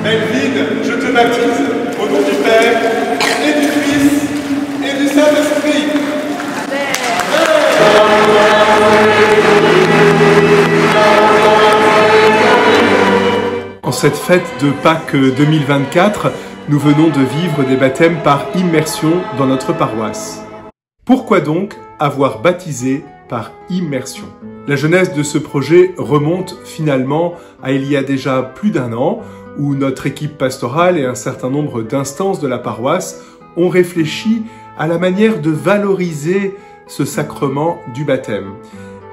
Melvin, je te baptise au nom du Père et du Fils et du Saint-Esprit. En cette fête de Pâques 2024, nous venons de vivre des baptêmes par immersion dans notre paroisse. Pourquoi donc avoir baptisé par immersion? La genèse de ce projet remonte finalement à il y a déjà plus d'un an, où notre équipe pastorale et un certain nombre d'instances de la paroisse ont réfléchi à la manière de valoriser ce sacrement du baptême.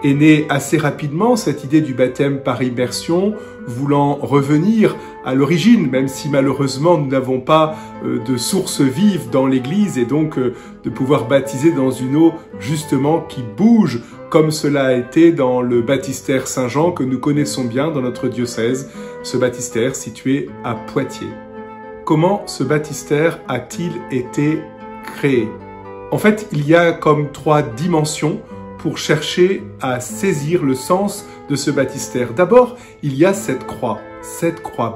Est née assez rapidement cette idée du baptême par immersion, voulant revenir à l'origine, même si malheureusement nous n'avons pas de source vive dans l'Église, et donc de pouvoir baptiser dans une eau justement qui bouge, comme cela a été dans le baptistère Saint-Jean que nous connaissons bien dans notre diocèse, ce baptistère situé à Poitiers. Comment ce baptistère a-t-il été créé? En fait, il y a comme 3 dimensions pour chercher à saisir le sens de ce baptistère. D'abord, il y a cette croix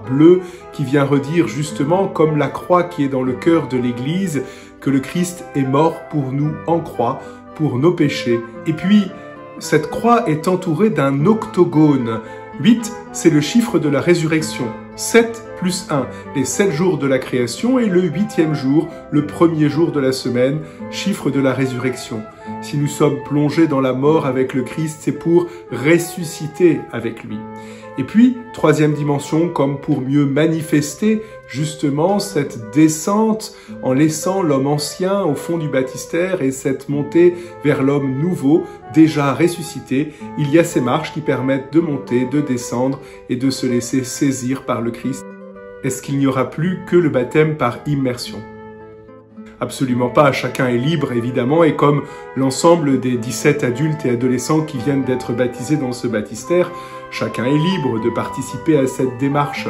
bleue qui vient redire justement, comme la croix qui est dans le cœur de l'Église, que le Christ est mort pour nous en croix, pour nos péchés. Et puis, cette croix est entourée d'un octogone. 8, c'est le chiffre de la résurrection. 7 plus 1, les 7 jours de la création, et le 8e jour, le premier jour de la semaine, chiffre de la résurrection. Si nous sommes plongés dans la mort avec le Christ, c'est pour ressusciter avec lui. Et puis, 3e dimension, comme pour mieux manifester justement cette descente en laissant l'homme ancien au fond du baptistère et cette montée vers l'homme nouveau, déjà ressuscité, il y a ces marches qui permettent de monter, de descendre et de se laisser saisir par le Christ. Est-ce qu'il n'y aura plus que le baptême par immersion? Absolument pas, chacun est libre évidemment, et comme l'ensemble des 17 adultes et adolescents qui viennent d'être baptisés dans ce baptistère, chacun est libre de participer à cette démarche.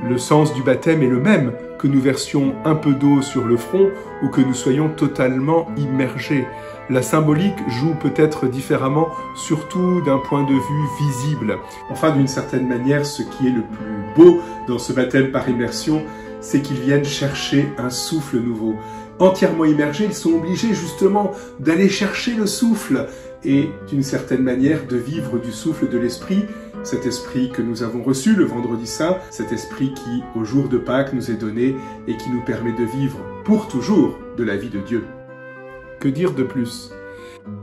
Le sens du baptême est le même, que nous versions un peu d'eau sur le front ou que nous soyons totalement immergés. La symbolique joue peut-être différemment, surtout d'un point de vue visible. Enfin, d'une certaine manière, ce qui est le plus beau dans ce baptême par immersion, c'est qu'ils viennent chercher un souffle nouveau. Entièrement immergés, ils sont obligés justement d'aller chercher le souffle et d'une certaine manière de vivre du souffle de l'Esprit, cet Esprit que nous avons reçu le Vendredi Saint, cet Esprit qui, au jour de Pâques, nous est donné et qui nous permet de vivre pour toujours de la vie de Dieu. Que dire de plus?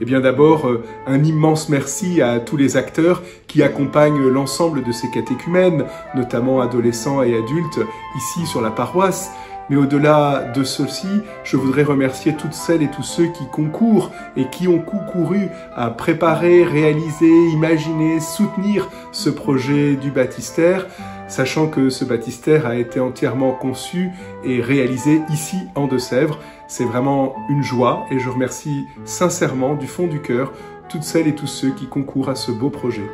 Eh bien d'abord, un immense merci à tous les acteurs qui accompagnent l'ensemble de ces catéchumènes, notamment adolescents et adultes, ici sur la paroisse. Mais au-delà de ceci, je voudrais remercier toutes celles et tous ceux qui concourent et qui ont concouru à préparer, réaliser, imaginer, soutenir ce projet du baptistère, sachant que ce baptistère a été entièrement conçu et réalisé ici en Deux-Sèvres. C'est vraiment une joie et je remercie sincèrement du fond du cœur toutes celles et tous ceux qui concourent à ce beau projet.